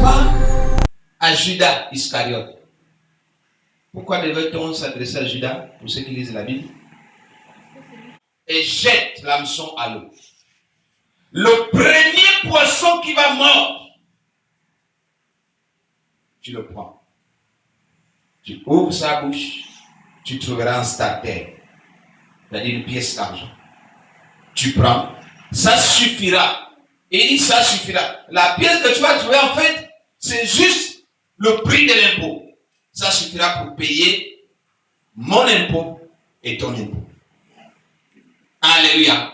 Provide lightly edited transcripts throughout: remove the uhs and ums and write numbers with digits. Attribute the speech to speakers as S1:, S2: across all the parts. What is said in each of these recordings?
S1: pas à Judas Iscariote. Pourquoi devait-on s'adresser à Judas, pour ceux qui lisent la Bible? Et jette l'hameçon à l'eau. Le premier poisson qui va mordre, tu le prends. Tu ouvres sa bouche, tu trouveras un starter, c'est-à-dire une pièce d'argent. Tu prends, ça suffira. Et il dit ça suffira. La pièce que tu vas trouver, en fait, c'est juste le prix de l'impôt. Ça suffira pour payer mon impôt et ton impôt. Alléluia.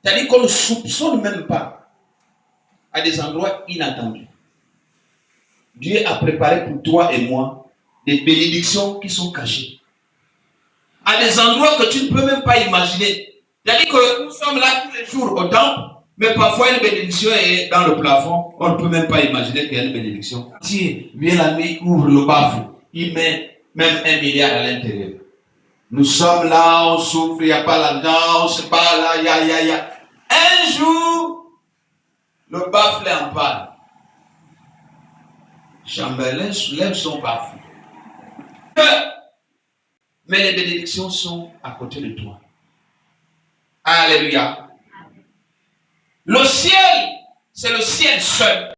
S1: C'est-à-dire qu'on ne soupçonne même pas à des endroits inattendus. Dieu a préparé pour toi et moi des bénédictions qui sont cachées. À des endroits que tu ne peux même pas imaginer. C'est-à-dire que nous sommes là tous les jours au temple, mais parfois une bénédiction est dans le plafond. On ne peut même pas imaginer qu'il y a une bénédiction. Si vient la nuit, ouvre le bafou, il met même 1 milliard à l'intérieur. Nous sommes là, on souffre, il n'y a pas l'argent, on se bat là, ya. Un jour, le baffle est en panne. Chambellan soulève son baffle. Mais les bénédictions sont à côté de toi. Alléluia. Le ciel, c'est le ciel seul.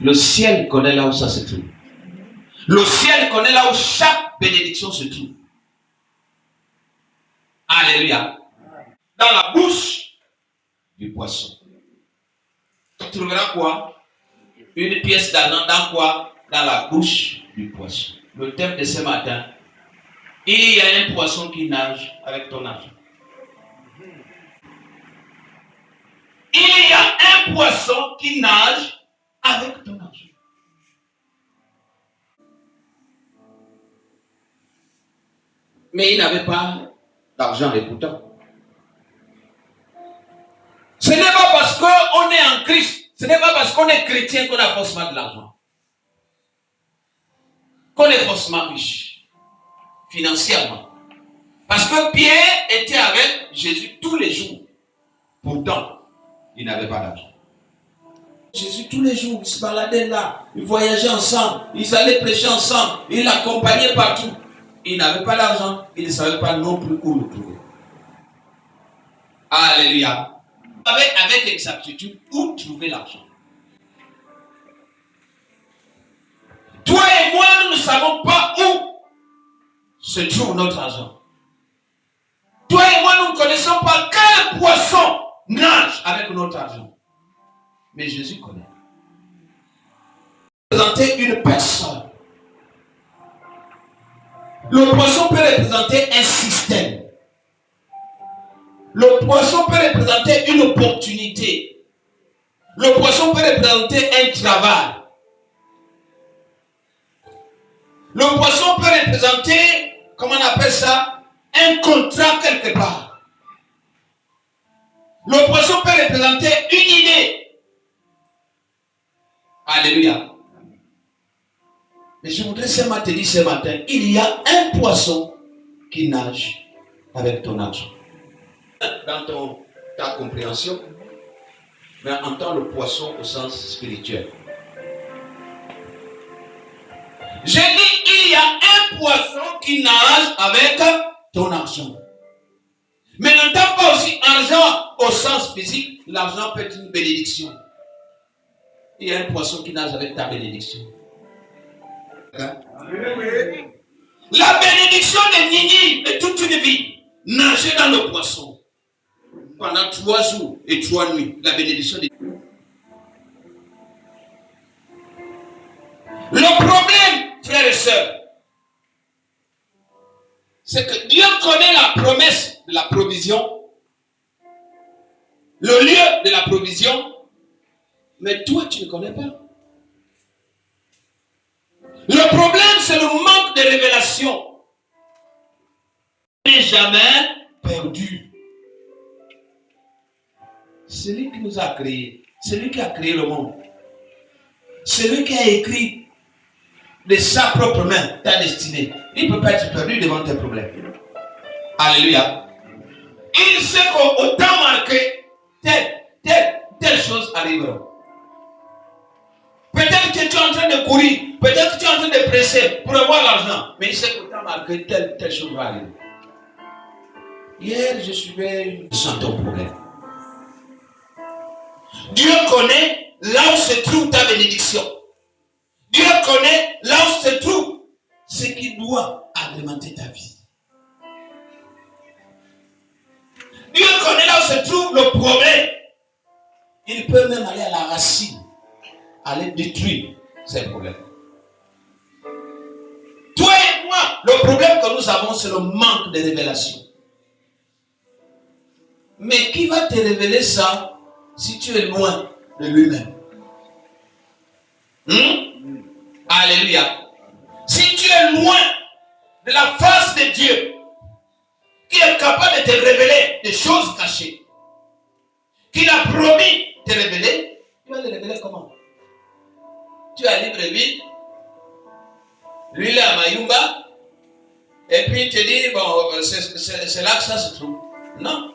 S1: Le ciel connaît là où ça se trouve. Le ciel connaît là où chaque bénédiction se trouve. Alléluia. Dans la bouche du poisson. Tu trouveras quoi? Une pièce d'argent dans quoi? Dans la bouche du poisson. Le thème de ce matin, il y a un poisson qui nage avec ton argent. Il y a un poisson qui nage avec ton argent. Mais il n'avait pas d'argent écoutant. Ce n'est pas parce qu'on est en Christ, ce n'est pas parce qu'on est chrétien qu'on a forcément de l'argent. Qu'on est forcément riche, financièrement. Parce que Pierre était avec Jésus tous les jours. Pourtant, il n'avait pas d'argent. Jésus, tous les jours, il se baladait là, ils voyageaient ensemble, ils allaient prêcher ensemble, ils l'accompagnaient partout. Il n'avait pas d'argent, il ne savait pas non plus où le trouver. Alléluia. Avec exactitude, où trouver l'argent. Toi et moi, nous ne savons pas où se trouve notre argent. Toi et moi, nous ne connaissons pas quel poisson nage avec notre argent. Mais Jésus connaît. Représenter une personne. Le poisson peut représenter un système. Le poisson peut représenter une opportunité. Le poisson peut représenter un travail. Le poisson peut représenter, comment on appelle ça, un contrat quelque part. Le poisson peut représenter une idée. Alléluia. Mais je voudrais seulement te dire ce matin, il y a un poisson qui nage avec ton argent. Dans ta compréhension, mais entends le poisson au sens spirituel. J'ai dit, il y a un poisson qui nage avec ton argent. Mais n'entends pas aussi argent au sens physique. L'argent peut être une bénédiction. Il y a un poisson qui nage avec ta bénédiction. Hein? La bénédiction de Nini de toute une vie, nager dans le poisson. Pendant 3 jours et 3 nuits, la bénédiction de Le problème, frères et sœurs, c'est que Dieu connaît la promesse de la provision, le lieu de la provision, mais toi, tu ne connais pas. Le problème, c'est le manque de révélation. Il n'est jamais perdu. Celui qui nous a créés, celui qui a créé le monde, celui qui a écrit de sa propre main ta destinée, il ne peut pas être perdu devant tes problèmes. Alléluia. Il sait qu'au temps marqué, telle chose arrivera. Peut-être Peut-être que tu es en train de courir. Peut-être que tu es en train de presser pour avoir l'argent. Mais il sait pourtant marqué telle chose va arriver. Hier, je suivais sans ton problème. Dieu connaît là où se trouve ta bénédiction. Dieu connaît là où se trouve ce qui doit agrémenter ta vie. Dieu connaît là où se trouve le problème. Il peut même aller à la racine, aller détruire ces problèmes. Toi et moi, le problème que nous avons, c'est le manque de révélation. Mais qui va te révéler ça si tu es loin de lui-même? Alléluia. Si tu es loin de la face de Dieu, qui est capable de te révéler des choses cachées, qu'il a promis de te révéler, tu vas les révéler comment? Tu es à Libreville, lui il est à Mayumba, et puis il te dit, bon, c'est là que ça se trouve. Non,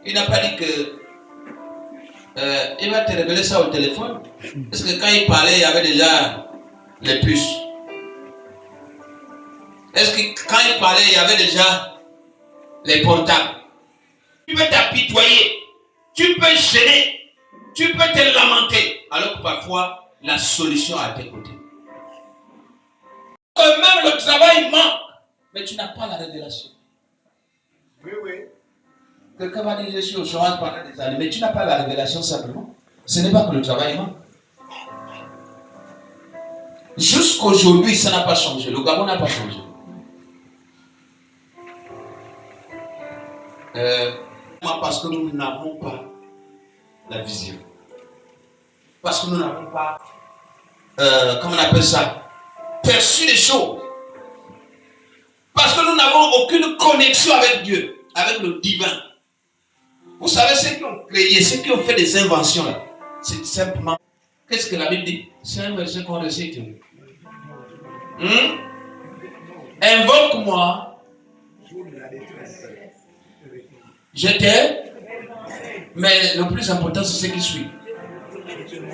S1: il n'a pas dit que il va te révéler ça au téléphone. Parce que quand il parlait, il y avait déjà les puces. Est-ce que quand il parlait, il y avait déjà les portables? Tu peux t'apitoyer, tu peux gêner, tu peux te lamenter, alors que parfois, la solution est à tes côtés. Même le travail manque, mais tu n'as pas la révélation.
S2: Oui, oui.
S1: Quelqu'un va dire, je suis au chômage pendant des années, mais tu n'as pas la révélation simplement. Ce n'est pas que le travail manque. Jusqu'aujourd'hui, ça n'a pas changé. Le Gabon n'a pas changé. Parce que nous n'avons pas la vision. Parce que nous n'avons pas, comment on appelle ça, perçu les choses. Parce que nous n'avons aucune connexion avec Dieu, avec le divin. Vous savez, ceux qui ont créé, ceux qui ont fait des inventions, là, c'est simplement... Qu'est-ce que la Bible dit? C'est un verset qu'on récite. Invoque-moi. Je t'aime. Mais le plus important, c'est ce qui suit.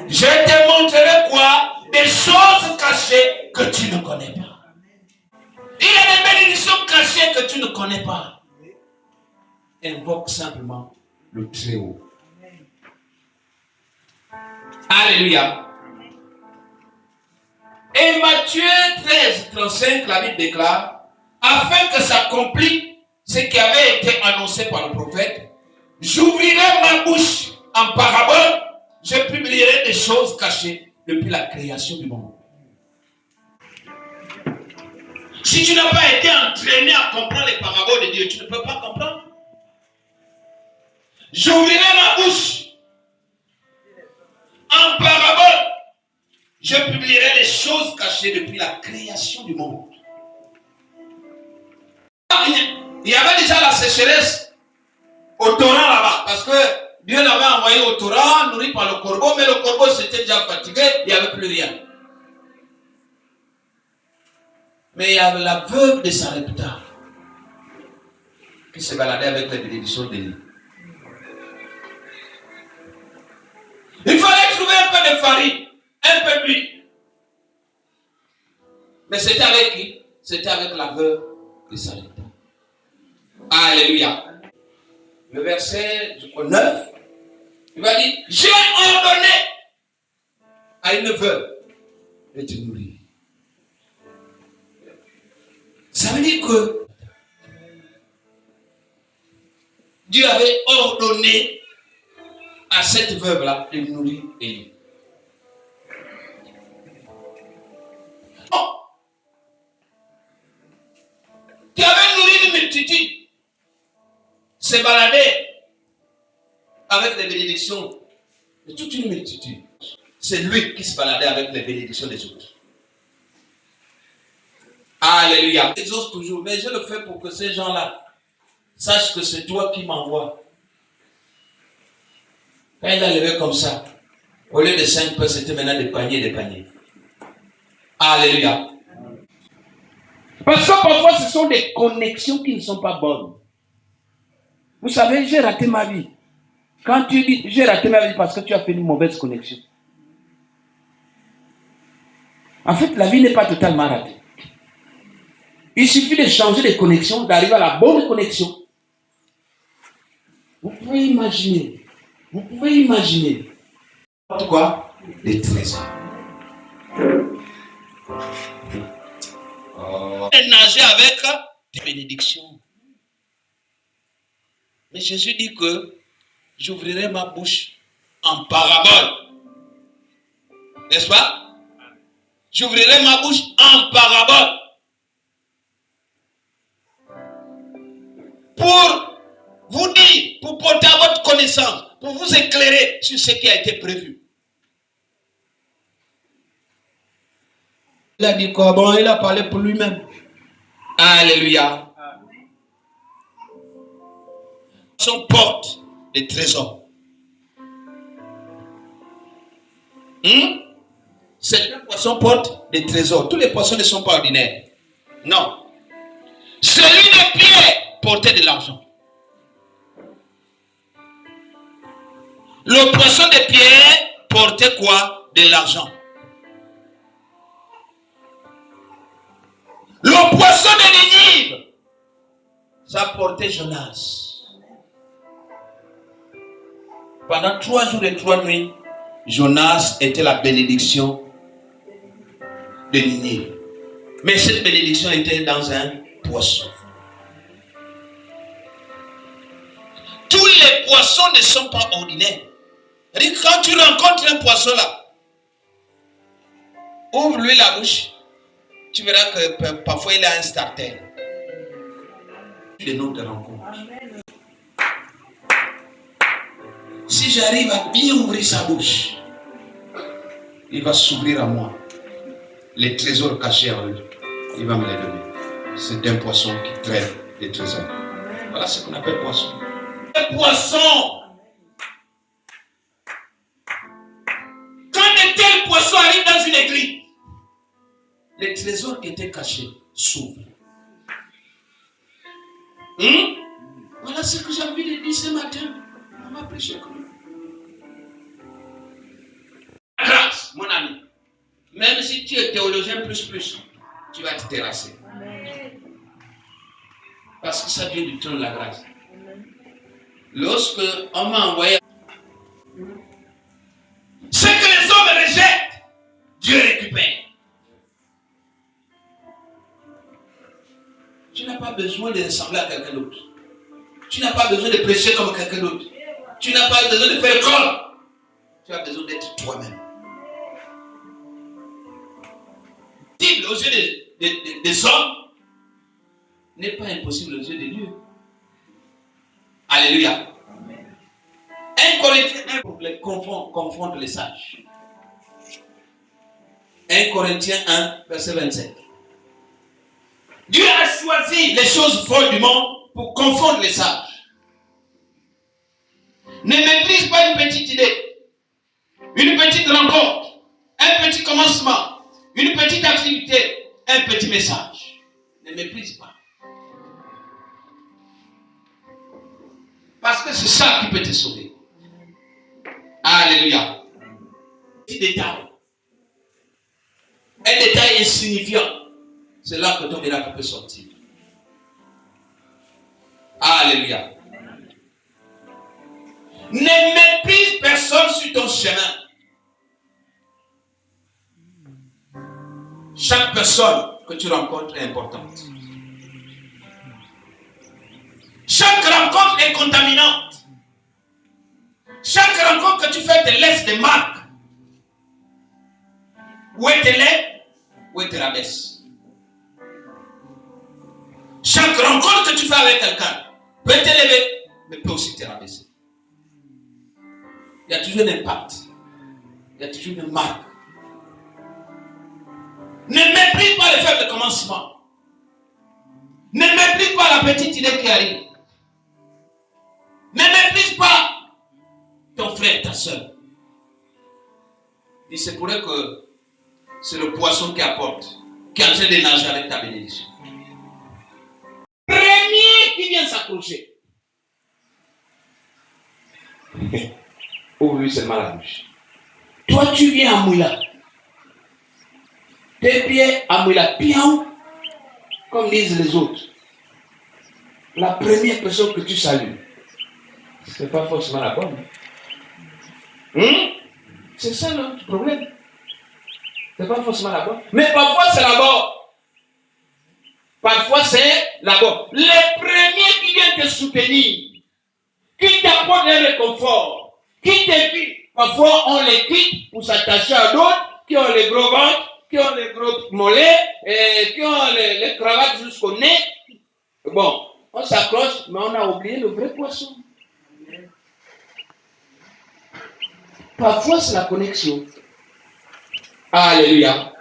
S1: Je te montrerai quoi? Des choses cachées que tu ne connais pas. Il y a des bénédictions cachées que tu ne connais pas. Invoque simplement le Très-Haut. Alléluia. Et Matthieu 13, 35, la Bible déclare, afin que s'accomplisse ce qui avait été annoncé par le prophète, j'ouvrirai ma bouche en parabole, je publierai des choses cachées depuis la création du monde. Si tu n'as pas été entraîné à comprendre les paraboles de Dieu, tu ne peux pas comprendre. J'ouvrirai ma bouche en parabole, je publierai les choses cachées depuis la création du monde. Il y avait déjà la sécheresse au torrent là-bas, parce que Dieu l'avait envoyé au torrent, nourri par le corbeau, mais le corbeau s'était déjà fatigué, il n'y avait plus rien. Mais il y avait la veuve de Sarepta qui se baladait avec les bénédictions d'Élie. Il fallait trouver un peu de farine, un peu d'huile. Mais c'était avec qui? C'était avec la veuve de Sarepta. Alléluia. Le verset 9, il va dire, j'ai ordonné à une veuve de te nourrir. Ça veut dire que Dieu avait ordonné à cette veuve-là de nourrir Élie. Oh, qui avait nourri une multitude, se baladait avec les bénédictions de toute une multitude. C'est lui qui se baladait avec les bénédictions des autres. Alléluia. J'exauce toujours, mais je le fais pour que ces gens-là sachent que c'est toi qui m'envoies. Quand il a levé comme ça, au lieu de 5 pains, c'était maintenant des paniers. Alléluia. Parce que parfois, ce sont des connexions qui ne sont pas bonnes. Vous savez, j'ai raté ma vie. Quand tu dis j'ai raté ma vie parce que tu as fait une mauvaise connexion. En fait, la vie n'est pas totalement ratée. Il suffit de changer de connexion, d'arriver à la bonne connexion. Vous pouvez imaginer. Quoi? Les trésors. Nager avec des bénédictions. Mais Jésus dit que j'ouvrirai ma bouche en parabole. N'est-ce pas? J'ouvrirai ma bouche en parabole. Pour vous dire, pour porter à votre connaissance, pour vous éclairer sur ce qui a été prévu. Il a dit quoi? Bon, il a parlé pour lui-même. Alléluia. Son porte des trésors. Certains poissons portent des trésors. Tous les poissons ne sont pas ordinaires. Non. Celui de Pierre portait de l'argent. Le poisson de Pierre portait quoi? De l'argent. Le poisson de Ninive, ça portait Jonas. Pendant 3 jours et 3 nuits, Jonas était la bénédiction de Ninive. Mais cette bénédiction était dans un poisson. Tous les poissons ne sont pas ordinaires. Quand tu rencontres un poisson là, ouvre-lui la bouche. Tu verras que parfois il a un starter. Le nom de rencontre. Si j'arrive à bien ouvrir sa bouche, il va s'ouvrir à moi. Les trésors cachés en lui, il va me les donner. C'est un poisson qui traite des trésors. Voilà ce qu'on appelle poisson. Un poisson. Quand de tels poissons arrivent dans une église, les trésors qui étaient cachés s'ouvrent. Voilà ce que j'ai envie de dire ce matin. On m'a prêché comme ça. Grâce, mon ami. Même si tu es théologien plus, tu vas te terrasser. Parce que ça vient du trône de la grâce. Lorsque on m'a envoyé ce que les hommes rejettent, Dieu récupère. Tu n'as pas besoin de ressembler à quelqu'un d'autre. Tu n'as pas besoin de prêcher comme quelqu'un d'autre. Tu n'as pas besoin de faire comme. Tu as besoin d'être toi-même. Impossible aux yeux des hommes n'est pas impossible aux yeux de Dieu. Alléluia. 1 Corinthiens 1 confronte les sages. 1 Corinthiens 1, verset 27. Dieu a choisi les choses folles du monde pour confondre les sages. Ne méprise pas une petite idée, une petite rencontre, un petit commencement, une petite activité, un petit message. Ne méprise pas. Parce que c'est ça qui peut te sauver. Alléluia. Petit détail. Un détail insignifiant. C'est là que ton miracle peut sortir. Alléluia. Ne méprise personne sur ton chemin. Chaque personne que tu rencontres est importante. Chaque rencontre est contaminante. Chaque rencontre que tu fais te laisse des marques. Ou elle te lève, ou elle te rabaisse. Chaque rencontre que tu fais avec quelqu'un peut t'élever, mais peut aussi te rabaisser. Il y a toujours un impact. Il y a toujours une marque. Ne méprise pas le faible commencement. Ne méprise pas la petite idée qui arrive. Ne méprise pas ton frère, ta soeur. Il se pourrait que c'est le poisson qui apporte, qui est en train de nager avec ta bénédiction. Premier qui vient s'accrocher. Ouvre-lui seulement la bouche. Toi, tu viens à Moula. tes pieds à la pion, comme disent les autres. La première personne que tu salues, ce n'est pas forcément la bonne. C'est ça le problème. Ce n'est pas forcément la bonne. Mais parfois c'est la bonne. Parfois c'est la bonne. Les premiers qui viennent te soutenir, qui t'apportent un réconfort, qui t'évitent, parfois on les quitte pour s'attacher à d'autres qui ont les gros ventres, qui ont les gros mollets, et qui ont les cravates jusqu'au nez. Bon, on s'accroche, mais on a oublié le vrai poisson. Parfois, c'est la connexion. Alléluia.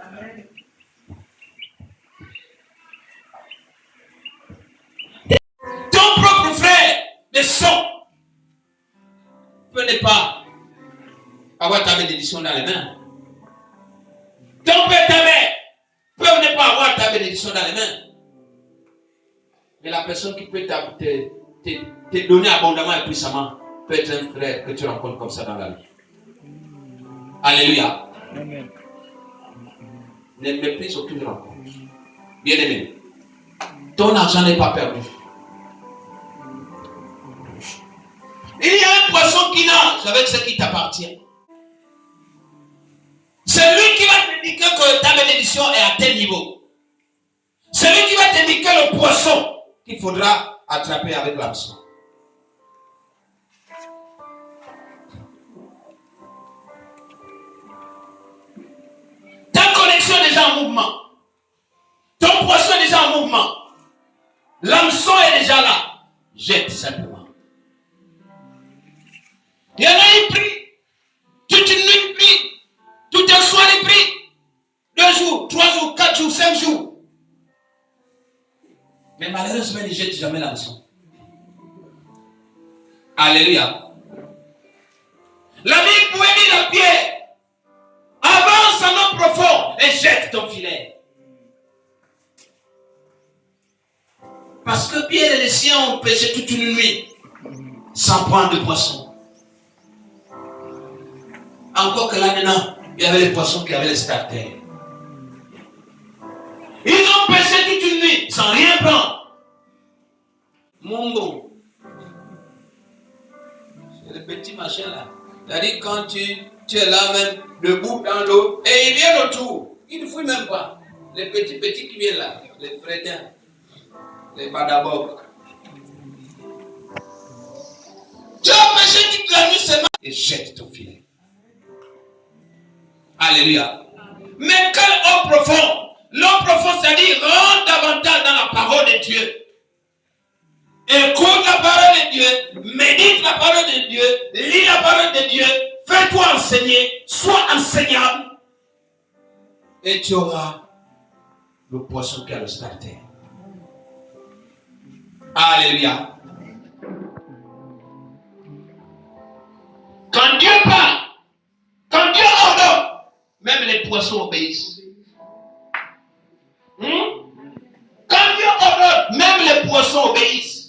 S1: Ton propre frère de sang peut ne pas avoir ta bénédiction dans les mains. Ton père, ta mère peut ne pas avoir ta bénédiction dans les mains. Mais la personne qui peut te donner abondamment et puissamment peut être un frère que tu rencontres comme ça dans la vie. Alléluia. Amen. Ne méprise aucune rencontre. Bien aimé, ton argent n'est pas perdu. Il y a un poisson qui nage avec ce qui t'appartient. C'est lui qui va t'indiquer que ta bénédiction est à tel niveau. C'est lui qui va t'indiquer le poisson qu'il faudra attraper avec l'hameçon. Ta connexion est déjà en mouvement. Ton poisson est déjà en mouvement. L'hameçon est déjà là. Jette simplement. Il y en a un prix. Toute une nuit pris. Tout un soir est pris. 2 jours, 3 jours, 4 jours, 5 jours. Mais malheureusement, ils ne jettent jamais l'hameçon. Alléluia. La Bible pouvait dire à Pierre, avance en eau profonde et jette ton filet. Parce que Pierre et les siens ont pêché toute une nuit sans prendre de poisson. Encore que là maintenant, il y avait les poissons qui avaient les starters. Ils ont pêché toute une nuit sans rien prendre. Mon bon. C'est le petit machin là. C'est-à-dire quand tu es là même, debout dans l'eau, et il vient autour. Il ne fouille même pas. Les petits qui viennent là, les frétins, les badabok. Tu as pêché toute la nuit seulement et jette ton filet. Alléluia. Mais quelle eau profonde? L'eau profonde, c'est-à-dire rentre davantage dans la parole de Dieu. Écoute la parole de Dieu, médite la parole de Dieu, lis la parole de Dieu, fais-toi enseigner, sois enseignable. Et tu auras le poisson qui a le starter. Alléluia. Quand Dieu parle, quand Dieu ordonne, même les poissons obéissent. Quand Dieu ordonne, même les poissons obéissent.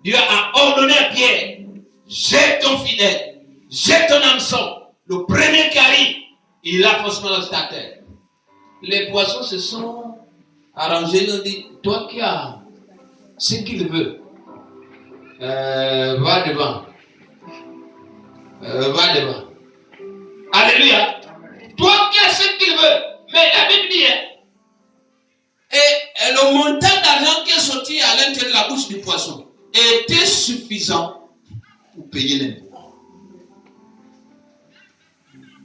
S1: Dieu a ordonné à Pierre, jette ton filet, jette ton hameçon. Le premier qui arrive, il a forcément le starter. Les poissons se sont arrangés, ils ont dit, toi qui as ce qu'il veut, va devant. Va devant. Alléluia. Toi qui as ce qu'il veut. Mais la Bible dit, et le montant d'argent qui est sorti à l'intérieur de la bouche du poisson était suffisant pour payer l'impôt.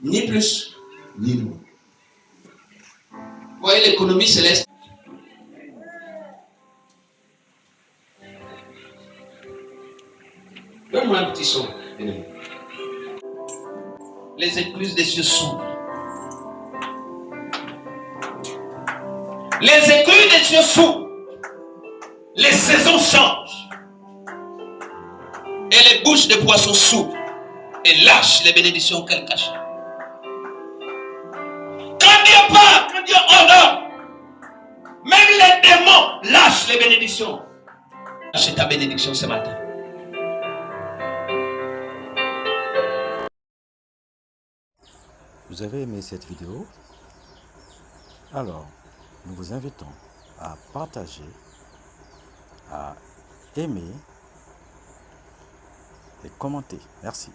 S1: Ni plus, ni moins. Vous voyez l'économie céleste. Donne-moi un petit son. Les écluses des cieux s'ouvrent. Les écluses des cieux s'ouvrent. Les saisons changent. Et les bouches des poissons s'ouvrent. Et lâchent les bénédictions qu'elles cachent. Quand Dieu parle, quand Dieu ordonne, même les démons lâchent les bénédictions. Lâche ta bénédiction ce matin.
S3: Vous avez aimé cette vidéo? Alors, nous vous invitons à partager, à aimer et commenter. Merci.